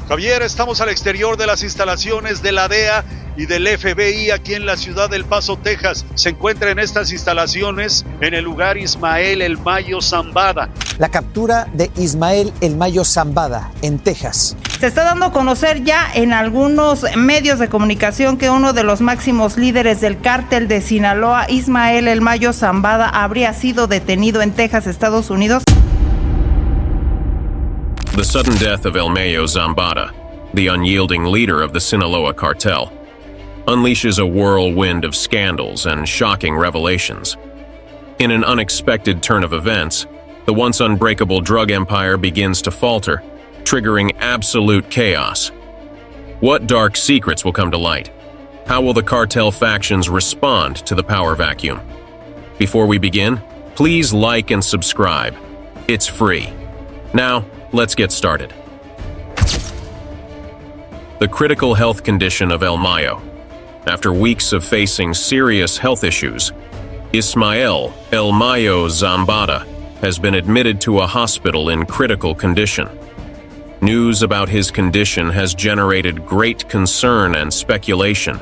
Javier, estamos al exterior de las instalaciones de la DEA y del FBI aquí en la ciudad del Paso, Texas. Se encuentra en estas instalaciones en el lugar Ismael El Mayo Zambada. La captura de Ismael El Mayo Zambada en Texas. Se está dando a conocer ya en algunos medios de comunicación que uno de los máximos líderes del cártel de Sinaloa, Ismael El Mayo Zambada, habría sido detenido en Texas, Estados Unidos. The sudden death of El Mayo Zambada, the unyielding leader of the Sinaloa Cartel, unleashes a whirlwind of scandals and shocking revelations. In an unexpected turn of events, the once unbreakable drug empire begins to falter, triggering absolute chaos. What dark secrets will come to light? How will the cartel factions respond to the power vacuum? Before we begin, please like and subscribe. It's free. Now, let's get started. The critical health condition of El Mayo. After weeks of facing serious health issues, Ismael El Mayo Zambada has been admitted to a hospital in critical condition. News about his condition has generated great concern and speculation.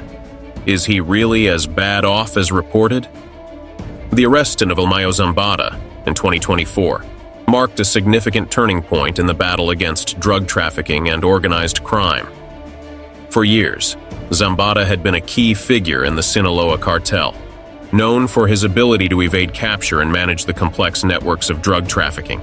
Is he really as bad off as reported? The arrest of El Mayo Zambada in 2024 marked a significant turning point in the battle against drug trafficking and organized crime. For years, Zambada had been a key figure in the Sinaloa Cartel, known for his ability to evade capture and manage the complex networks of drug trafficking.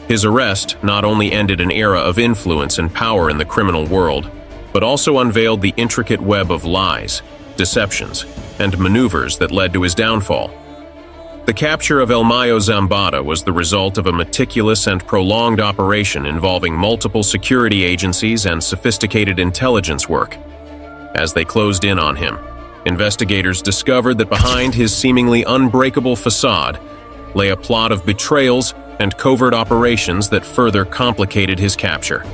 His arrest not only ended an era of influence and power in the criminal world, but also unveiled the intricate web of lies, deceptions, and maneuvers that led to his downfall. The capture of El Mayo Zambada was the result of a meticulous and prolonged operation involving multiple security agencies and sophisticated intelligence work. As they closed in on him, investigators discovered that behind his seemingly unbreakable facade lay a plot of betrayals and covert operations that further complicated his capture.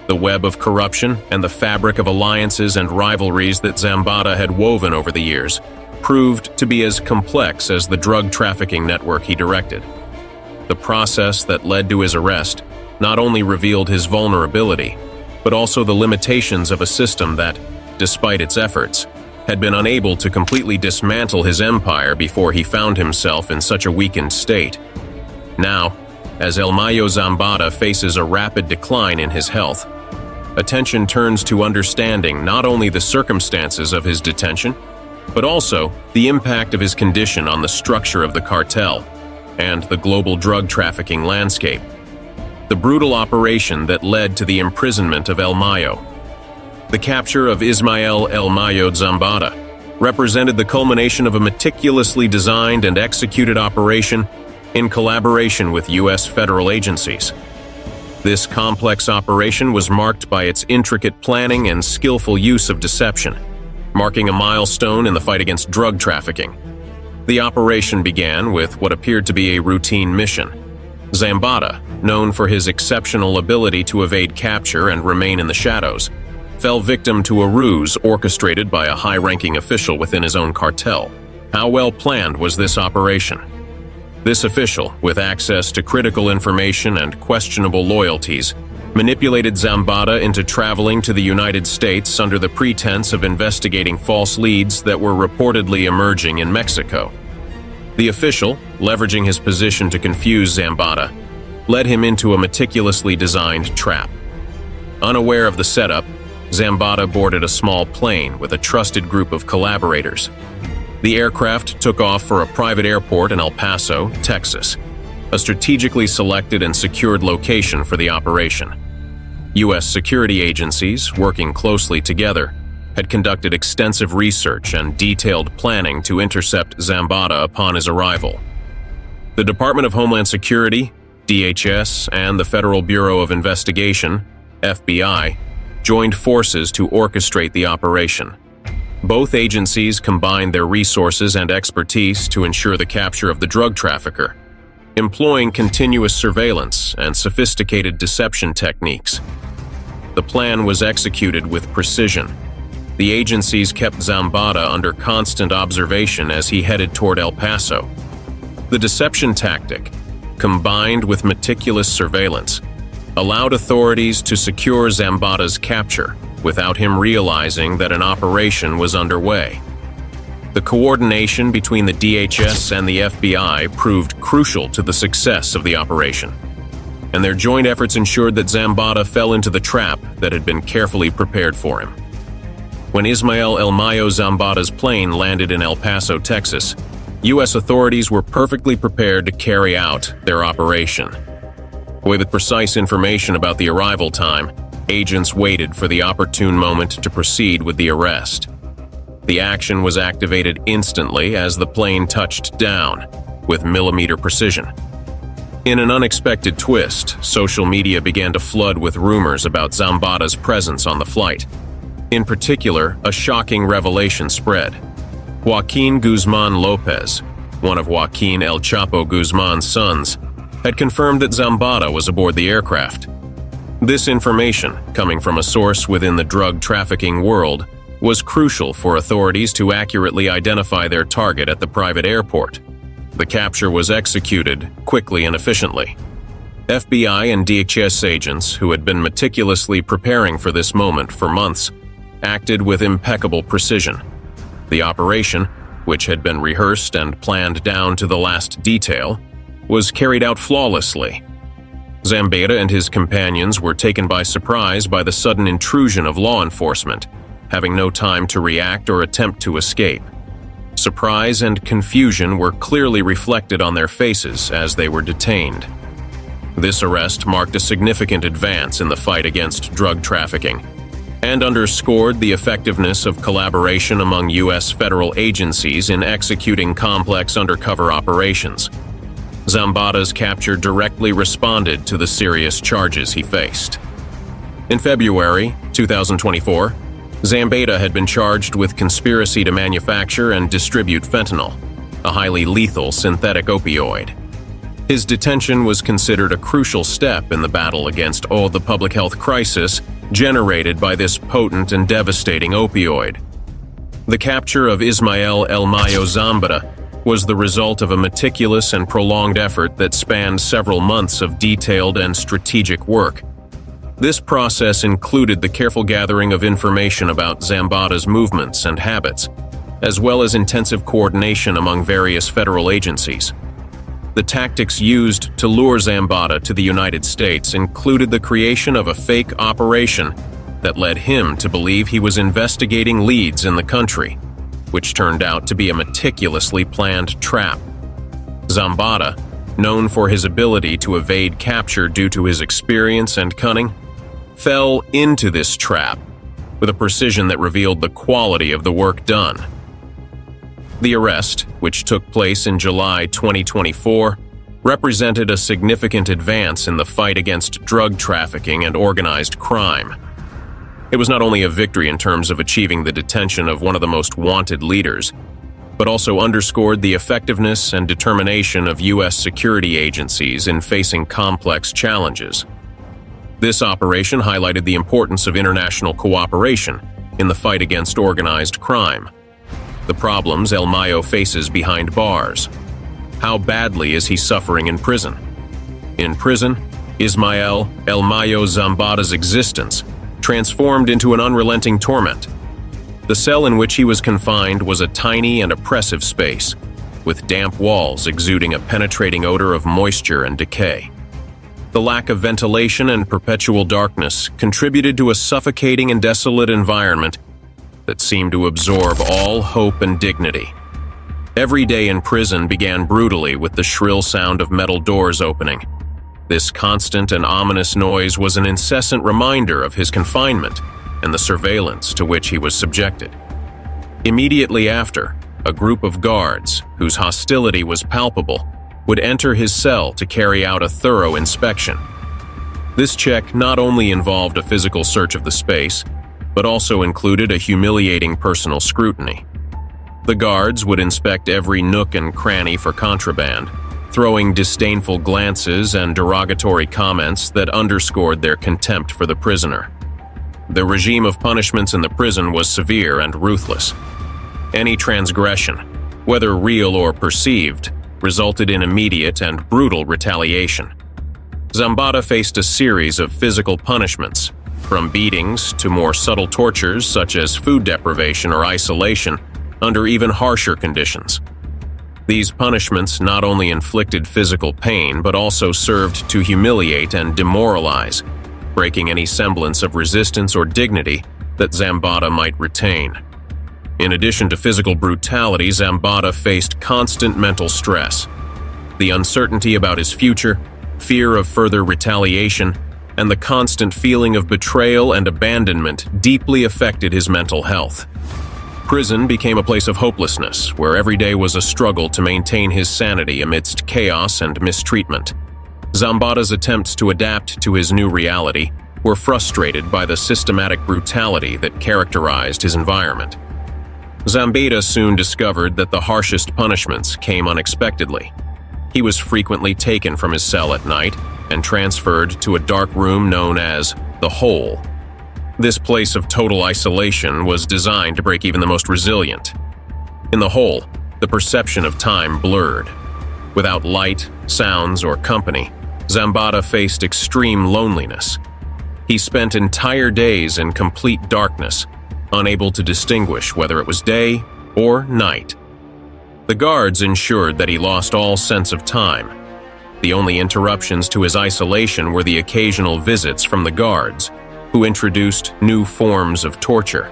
The web of corruption and the fabric of alliances and rivalries that Zambada had woven over the years proved to be as complex as the drug trafficking network he directed. The process that led to his arrest not only revealed his vulnerability, but also the limitations of a system that, despite its efforts, had been unable to completely dismantle his empire before he found himself in such a weakened state. Now, as El Mayo Zambada faces a rapid decline in his health, attention turns to understanding not only the circumstances of his detention, but also the impact of his condition on the structure of the cartel and the global drug trafficking landscape. The brutal operation that led to the imprisonment of El Mayo. The capture of Ismael El Mayo Zambada represented the culmination of a meticulously designed and executed operation in collaboration with U.S. federal agencies. This complex operation was marked by its intricate planning and skillful use of deception, marking a milestone in the fight against drug trafficking. The operation began with what appeared to be a routine mission. Zambada, known for his exceptional ability to evade capture and remain in the shadows, fell victim to a ruse orchestrated by a high-ranking official within his own cartel. How well planned was this operation? This official, with access to critical information and questionable loyalties, manipulated Zambada into traveling to the United States under the pretense of investigating false leads that were reportedly emerging in Mexico. The official, leveraging his position to confuse Zambada, led him into a meticulously designed trap. Unaware of the setup, Zambada boarded a small plane with a trusted group of collaborators. The aircraft took off for a private airport in El Paso, Texas, a strategically selected and secured location for the operation. U.S. security agencies, working closely together, had conducted extensive research and detailed planning to intercept Zambada upon his arrival. The Department of Homeland Security, DHS, and the Federal Bureau of Investigation, FBI, joined forces to orchestrate the operation. Both agencies combined their resources and expertise to ensure the capture of the drug trafficker, employing continuous surveillance and sophisticated deception techniques. The plan was executed with precision. The agencies kept Zambada under constant observation as he headed toward El Paso. The deception tactic, combined with meticulous surveillance, allowed authorities to secure Zambada's capture without him realizing that an operation was underway. The coordination between the DHS and the FBI proved crucial to the success of the operation, and their joint efforts ensured that Zambada fell into the trap that had been carefully prepared for him. When Ismael El Mayo Zambada's plane landed in El Paso, Texas, U.S. authorities were perfectly prepared to carry out their operation. With precise information about the arrival time, agents waited for the opportune moment to proceed with the arrest. The action was activated instantly as the plane touched down, with millimeter precision. In an unexpected twist, social media began to flood with rumors about Zambada's presence on the flight. In particular, a shocking revelation spread. Joaquin Guzman Lopez, one of Joaquin El Chapo Guzman's sons, had confirmed that Zambada was aboard the aircraft. This information, coming from a source within the drug trafficking world, was crucial for authorities to accurately identify their target at the private airport. The capture was executed quickly and efficiently. FBI and DHS agents, who had been meticulously preparing for this moment for months, acted with impeccable precision. The operation, which had been rehearsed and planned down to the last detail, was carried out flawlessly. Zambada and his companions were taken by surprise by the sudden intrusion of law enforcement, having no time to react or attempt to escape. Surprise and confusion were clearly reflected on their faces as they were detained. This arrest marked a significant advance in the fight against drug trafficking and underscored the effectiveness of collaboration among U.S. federal agencies in executing complex undercover operations. Zambada's capture directly responded to the serious charges he faced. In February 2024, Zambada had been charged with conspiracy to manufacture and distribute fentanyl, a highly lethal synthetic opioid. His detention was considered a crucial step in the battle against all the public health crisis generated by this potent and devastating opioid. The capture of Ismael El Mayo Zambada was the result of a meticulous and prolonged effort that spanned several months of detailed and strategic work. This process included the careful gathering of information about Zambada's movements and habits, as well as intensive coordination among various federal agencies. The tactics used to lure Zambada to the United States included the creation of a fake operation that led him to believe he was investigating leads in the country, which turned out to be a meticulously planned trap. Zambada, known for his ability to evade capture due to his experience and cunning, fell into this trap with a precision that revealed the quality of the work done. The arrest, which took place in July 2024, represented a significant advance in the fight against drug trafficking and organized crime. It was not only a victory in terms of achieving the detention of one of the most wanted leaders, but also underscored the effectiveness and determination of U.S. security agencies in facing complex challenges. This operation highlighted the importance of international cooperation in the fight against organized crime. The problems El Mayo faces behind bars. How badly is he suffering in prison? In prison, Ismael El Mayo Zambada's existence transformed into an unrelenting torment. The cell in which he was confined was a tiny and oppressive space, with damp walls exuding a penetrating odor of moisture and decay. The lack of ventilation and perpetual darkness contributed to a suffocating and desolate environment that seemed to absorb all hope and dignity. Every day in prison began brutally with the shrill sound of metal doors opening. This constant and ominous noise was an incessant reminder of his confinement and the surveillance to which he was subjected. Immediately after, a group of guards, whose hostility was palpable, would enter his cell to carry out a thorough inspection. This check not only involved a physical search of the space, but also included a humiliating personal scrutiny. The guards would inspect every nook and cranny for contraband, throwing disdainful glances and derogatory comments that underscored their contempt for the prisoner. The regime of punishments in the prison was severe and ruthless. Any transgression, whether real or perceived, resulted in immediate and brutal retaliation. Zambada faced a series of physical punishments, from beatings to more subtle tortures such as food deprivation or isolation, under even harsher conditions. These punishments not only inflicted physical pain but also served to humiliate and demoralize, breaking any semblance of resistance or dignity that Zambada might retain. In addition to physical brutality, Zambada faced constant mental stress. The uncertainty about his future, fear of further retaliation, and the constant feeling of betrayal and abandonment deeply affected his mental health. Prison became a place of hopelessness, where every day was a struggle to maintain his sanity amidst chaos and mistreatment. Zambada's attempts to adapt to his new reality were frustrated by the systematic brutality that characterized his environment. Zambada soon discovered that the harshest punishments came unexpectedly. He was frequently taken from his cell at night and transferred to a dark room known as the Hole. This place of total isolation was designed to break even the most resilient. In the Hole, the perception of time blurred. Without light, sounds, or company, Zambada faced extreme loneliness. He spent entire days in complete darkness, unable to distinguish whether it was day or night. The guards ensured that he lost all sense of time. The only interruptions to his isolation were the occasional visits from the guards, who introduced new forms of torture.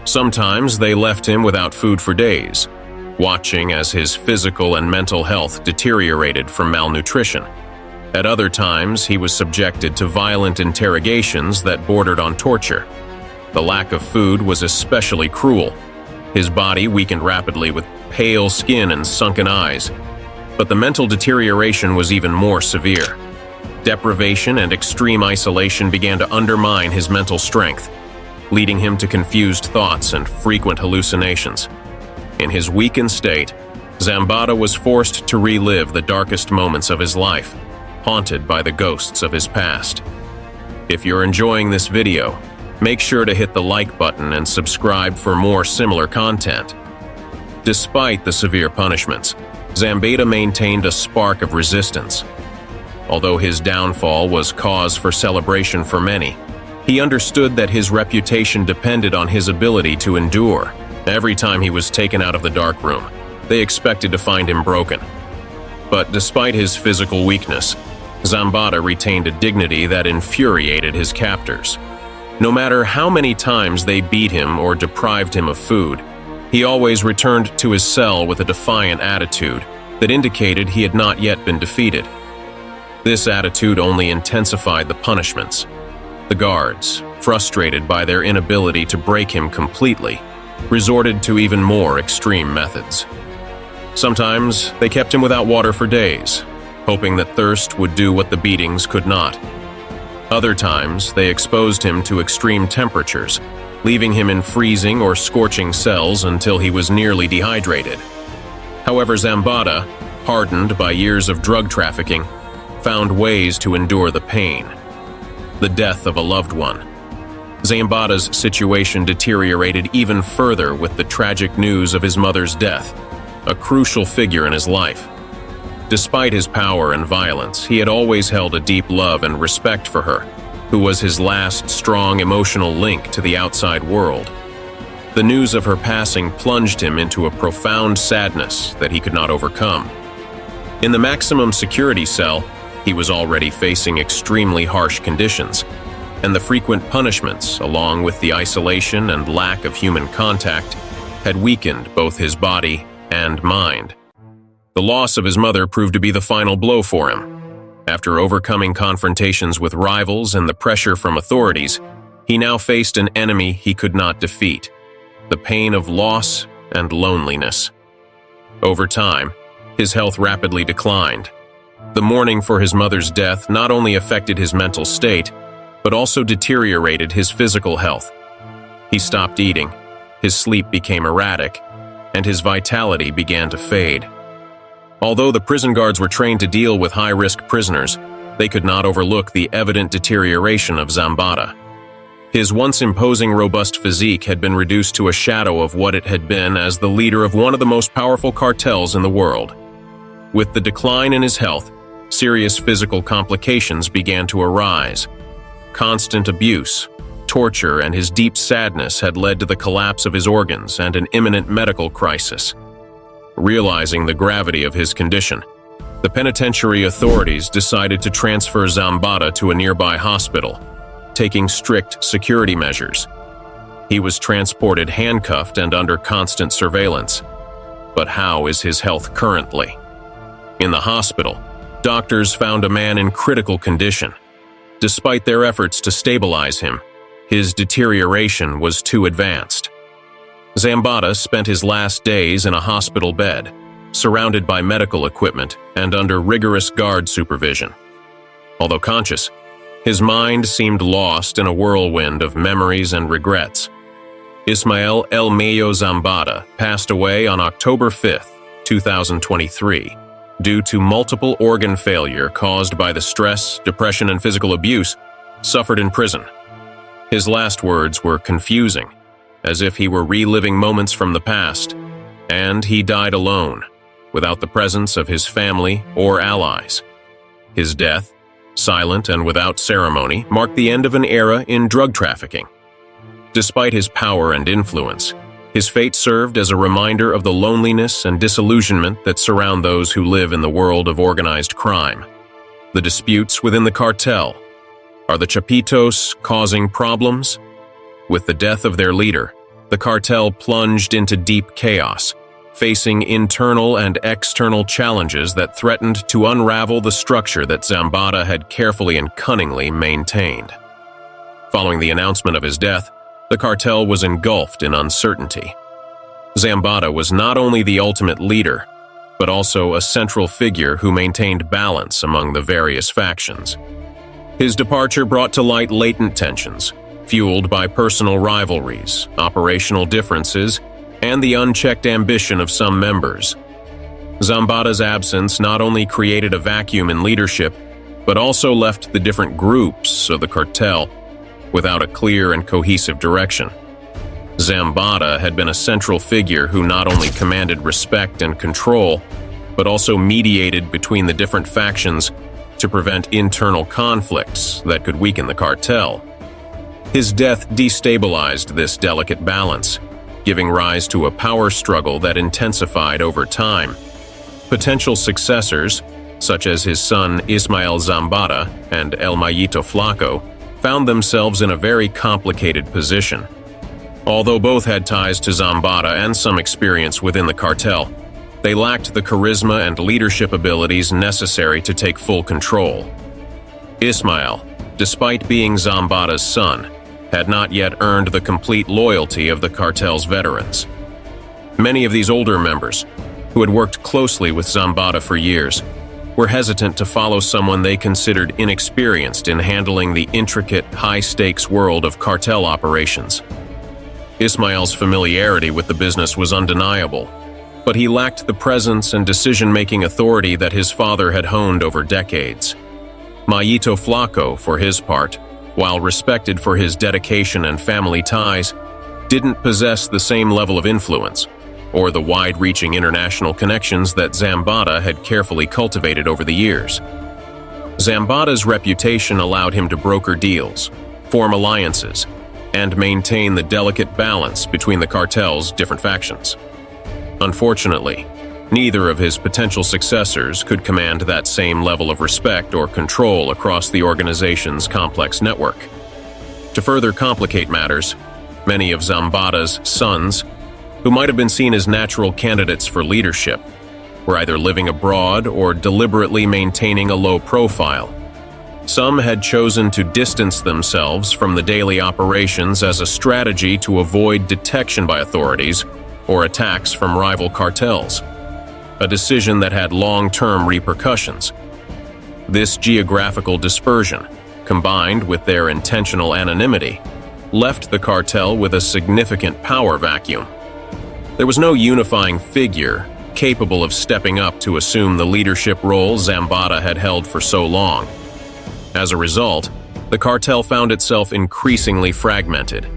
Sometimes they left him without food for days, watching as his physical and mental health deteriorated from malnutrition. At other times, he was subjected to violent interrogations that bordered on torture. The lack of food was especially cruel. His body weakened rapidly with pale skin and sunken eyes. But the mental deterioration was even more severe. Deprivation and extreme isolation began to undermine his mental strength, leading him to confused thoughts and frequent hallucinations. In his weakened state, Zambada was forced to relive the darkest moments of his life, haunted by the ghosts of his past. If you're enjoying this video, make sure to hit the like button and subscribe for more similar content. Despite the severe punishments, Zambada maintained a spark of resistance. Although his downfall was cause for celebration for many, he understood that his reputation depended on his ability to endure. Every time he was taken out of the dark room, they expected to find him broken. But despite his physical weakness, Zambada retained a dignity that infuriated his captors. No matter how many times they beat him or deprived him of food, he always returned to his cell with a defiant attitude that indicated he had not yet been defeated. This attitude only intensified the punishments. The guards, frustrated by their inability to break him completely, resorted to even more extreme methods. Sometimes they kept him without water for days, hoping that thirst would do what the beatings could not. Other times, they exposed him to extreme temperatures, leaving him in freezing or scorching cells until he was nearly dehydrated. However, Zambada, hardened by years of drug trafficking, found ways to endure the pain. The death of a loved one. Zambada's situation deteriorated even further with the tragic news of his mother's death, a crucial figure in his life. Despite his power and violence, he had always held a deep love and respect for her, who was his last strong emotional link to the outside world. The news of her passing plunged him into a profound sadness that he could not overcome. In the maximum security cell, he was already facing extremely harsh conditions, and the frequent punishments, along with the isolation and lack of human contact, had weakened both his body and mind. The loss of his mother proved to be the final blow for him. After overcoming confrontations with rivals and the pressure from authorities, he now faced an enemy he could not defeat: the pain of loss and loneliness. Over time, his health rapidly declined. The mourning for his mother's death not only affected his mental state, but also deteriorated his physical health. He stopped eating, his sleep became erratic, and his vitality began to fade. Although the prison guards were trained to deal with high-risk prisoners, they could not overlook the evident deterioration of Zambada. His once imposing, robust physique had been reduced to a shadow of what it had been as the leader of one of the most powerful cartels in the world. With the decline in his health, serious physical complications began to arise. Constant abuse, torture, and his deep sadness had led to the collapse of his organs and an imminent medical crisis. Realizing the gravity of his condition, the penitentiary authorities decided to transfer Zambada to a nearby hospital, taking strict security measures. He was transported handcuffed and under constant surveillance. But how is his health currently? In the hospital, doctors found a man in critical condition. Despite their efforts to stabilize him, his deterioration was too advanced. Zambada spent his last days in a hospital bed, surrounded by medical equipment and under rigorous guard supervision. Although conscious, his mind seemed lost in a whirlwind of memories and regrets. Ismael El Mayo Zambada passed away on October 5, 2023, due to multiple organ failure caused by the stress, depression, and physical abuse suffered in prison. His last words were confusing, as if he were reliving moments from the past, and he died alone, without the presence of his family or allies. His death, silent and without ceremony, marked the end of an era in drug trafficking. Despite his power and influence, his fate served as a reminder of the loneliness and disillusionment that surround those who live in the world of organized crime. The disputes within the cartel. Are the Chapitos causing problems? With the death of their leader, the cartel plunged into deep chaos, facing internal and external challenges that threatened to unravel the structure that Zambada had carefully and cunningly maintained. Following the announcement of his death, the cartel was engulfed in uncertainty. Zambada was not only the ultimate leader, but also a central figure who maintained balance among the various factions. His departure brought to light latent tensions, fueled by personal rivalries, operational differences, and the unchecked ambition of some members. Zambada's absence not only created a vacuum in leadership, but also left the different groups of the cartel without a clear and cohesive direction. Zambada had been a central figure who not only commanded respect and control, but also mediated between the different factions to prevent internal conflicts that could weaken the cartel. His death destabilized this delicate balance, giving rise to a power struggle that intensified over time. Potential successors, such as his son Ismael Zambada and El Mayito Flaco, found themselves in a very complicated position. Although both had ties to Zambada and some experience within the cartel, they lacked the charisma and leadership abilities necessary to take full control. Ismael, despite being Zambada's son, had not yet earned the complete loyalty of the cartel's veterans. Many of these older members, who had worked closely with Zambada for years, were hesitant to follow someone they considered inexperienced in handling the intricate, high-stakes world of cartel operations. Ismael's familiarity with the business was undeniable, but he lacked the presence and decision-making authority that his father had honed over decades. Mayito Flaco, for his part, while respected for his dedication and family ties, didn't possess the same level of influence or the wide-reaching international connections that Zambada had carefully cultivated over the years. Zambada's reputation allowed him to broker deals, form alliances, and maintain the delicate balance between the cartel's different factions. Unfortunately, neither of his potential successors could command that same level of respect or control across the organization's complex network. To further complicate matters, many of Zambada's sons, who might have been seen as natural candidates for leadership, were either living abroad or deliberately maintaining a low profile. Some had chosen to distance themselves from the daily operations as a strategy to avoid detection by authorities or attacks from rival cartels, a decision that had long-term repercussions. This geographical dispersion, combined with their intentional anonymity, left the cartel with a significant power vacuum. There was no unifying figure capable of stepping up to assume the leadership role Zambada had held for so long. As a result, the cartel found itself increasingly fragmented.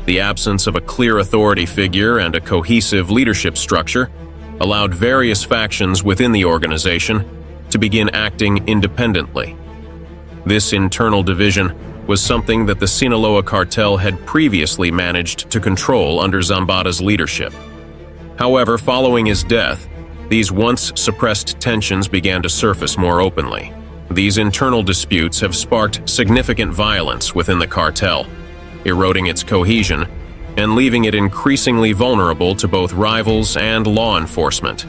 The absence of a clear authority figure and a cohesive leadership structure allowed various factions within the organization to begin acting independently. This internal division was something that the Sinaloa Cartel had previously managed to control under Zambada's leadership. However, following his death, these once suppressed tensions began to surface more openly. These internal disputes have sparked significant violence within the cartel, eroding its cohesion and leaving it increasingly vulnerable to both rivals and law enforcement.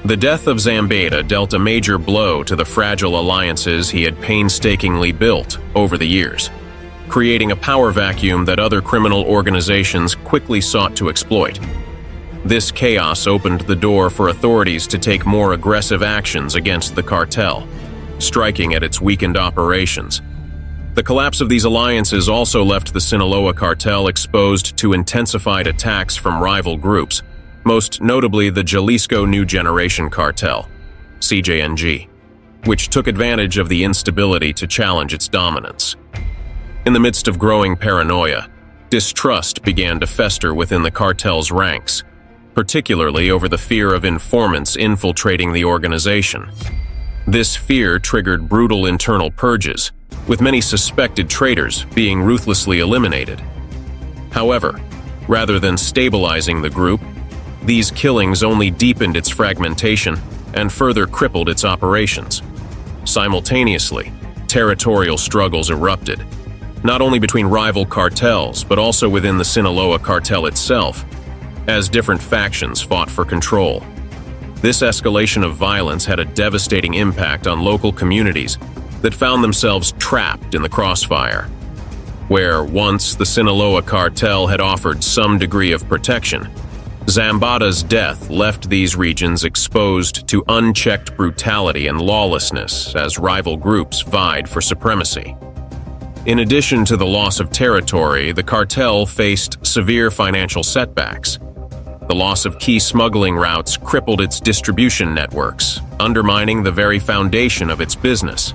The death of Zambada dealt a major blow to the fragile alliances he had painstakingly built over the years, creating a power vacuum that other criminal organizations quickly sought to exploit. This chaos opened the door for authorities to take more aggressive actions against the cartel, striking at its weakened operations. The collapse of these alliances also left the Sinaloa Cartel exposed to intensified attacks from rival groups, most notably the Jalisco New Generation Cartel, CJNG, which took advantage of the instability to challenge its dominance. In the midst of growing paranoia, distrust began to fester within the cartel's ranks, particularly over the fear of informants infiltrating the organization. This fear triggered brutal internal purges, with many suspected traitors being ruthlessly eliminated. However, rather than stabilizing the group, these killings only deepened its fragmentation and further crippled its operations. Simultaneously, territorial struggles erupted, not only between rival cartels but also within the Sinaloa Cartel itself, as different factions fought for control. This escalation of violence had a devastating impact on local communities that found themselves trapped in the crossfire. Where once the Sinaloa Cartel had offered some degree of protection, Zambada's death left these regions exposed to unchecked brutality and lawlessness as rival groups vied for supremacy. In addition to the loss of territory, the cartel faced severe financial setbacks. The loss of key smuggling routes crippled its distribution networks, undermining the very foundation of its business.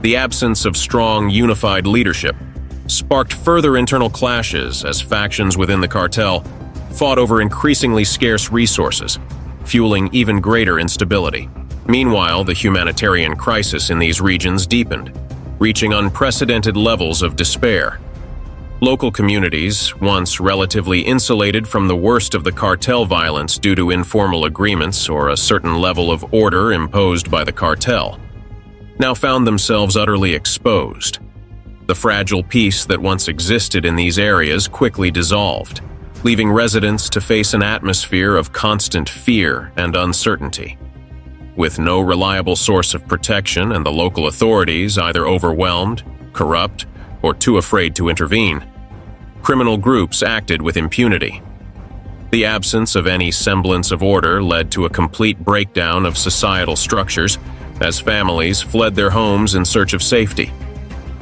The absence of strong, unified leadership sparked further internal clashes as factions within the cartel fought over increasingly scarce resources, fueling even greater instability. Meanwhile, the humanitarian crisis in these regions deepened, reaching unprecedented levels of despair. Local communities, once relatively insulated from the worst of the cartel violence due to informal agreements or a certain level of order imposed by the cartel, now found themselves utterly exposed. The fragile peace that once existed in these areas quickly dissolved, leaving residents to face an atmosphere of constant fear and uncertainty. With no reliable source of protection and the local authorities either overwhelmed, corrupt, or too afraid to intervene, criminal groups acted with impunity. The absence of any semblance of order led to a complete breakdown of societal structures as families fled their homes in search of safety,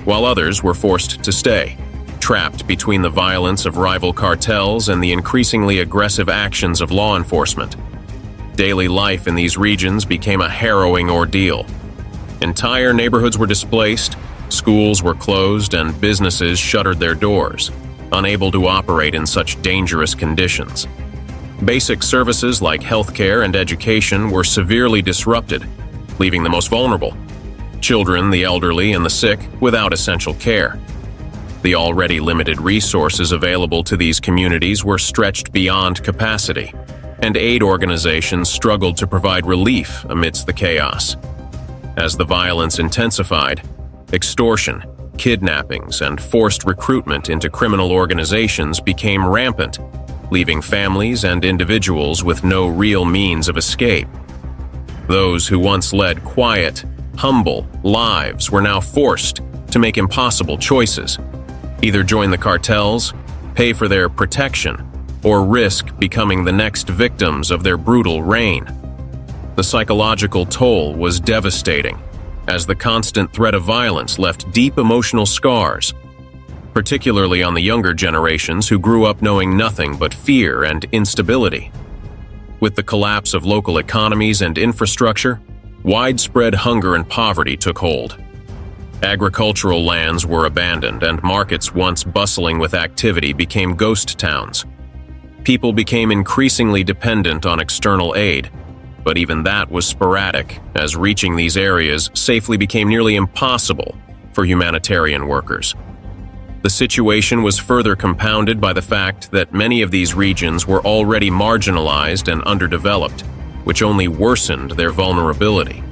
while others were forced to stay, trapped between the violence of rival cartels and the increasingly aggressive actions of law enforcement. Daily life in these regions became a harrowing ordeal. Entire neighborhoods were displaced, schools were closed, and businesses shuttered their doors, unable to operate in such dangerous conditions. Basic services like healthcare and education were severely disrupted, leaving the most vulnerable, children, the elderly, and the sick, without essential care. The already limited resources available to these communities were stretched beyond capacity, and aid organizations struggled to provide relief amidst the chaos. As the violence intensified, extortion, kidnappings, and forced recruitment into criminal organizations became rampant, leaving families and individuals with no real means of escape. Those who once led quiet, humble lives were now forced to make impossible choices: either join the cartels, pay for their protection, or risk becoming the next victims of their brutal reign. The psychological toll was devastating, as the constant threat of violence left deep emotional scars, particularly on the younger generations who grew up knowing nothing but fear and instability. With the collapse of local economies and infrastructure, widespread hunger and poverty took hold. Agricultural lands were abandoned, and markets once bustling with activity became ghost towns. People became increasingly dependent on external aid, but even that was sporadic, as reaching these areas safely became nearly impossible for humanitarian workers. The situation was further compounded by the fact that many of these regions were already marginalized and underdeveloped, which only worsened their vulnerability.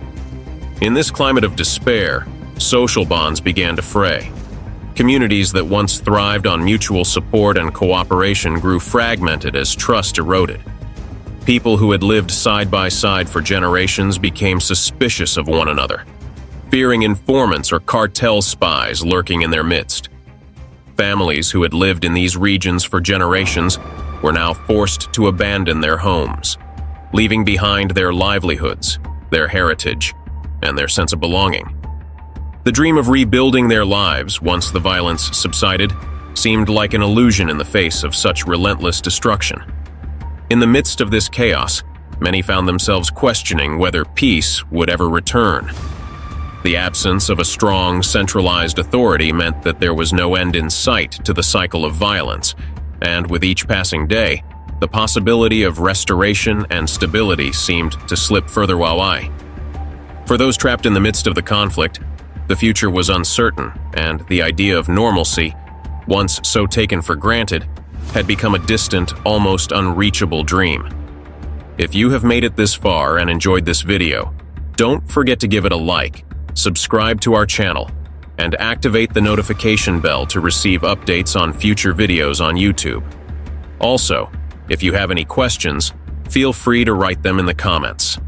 In this climate of despair, social bonds began to fray. Communities that once thrived on mutual support and cooperation grew fragmented as trust eroded. People who had lived side by side for generations became suspicious of one another, fearing informants or cartel spies lurking in their midst. Families who had lived in these regions for generations were now forced to abandon their homes, leaving behind their livelihoods, their heritage, and their sense of belonging. The dream of rebuilding their lives once the violence subsided seemed like an illusion in the face of such relentless destruction. In the midst of this chaos, many found themselves questioning whether peace would ever return. The absence of a strong, centralized authority meant that there was no end in sight to the cycle of violence, and with each passing day, the possibility of restoration and stability seemed to slip further away. For those trapped in the midst of the conflict, the future was uncertain, and the idea of normalcy, once so taken for granted, had become a distant, almost unreachable dream. If you have made it this far and enjoyed this video, don't forget to give it a like, subscribe to our channel, and activate the notification bell to receive updates on future videos on YouTube. Also, if you have any questions, feel free to write them in the comments.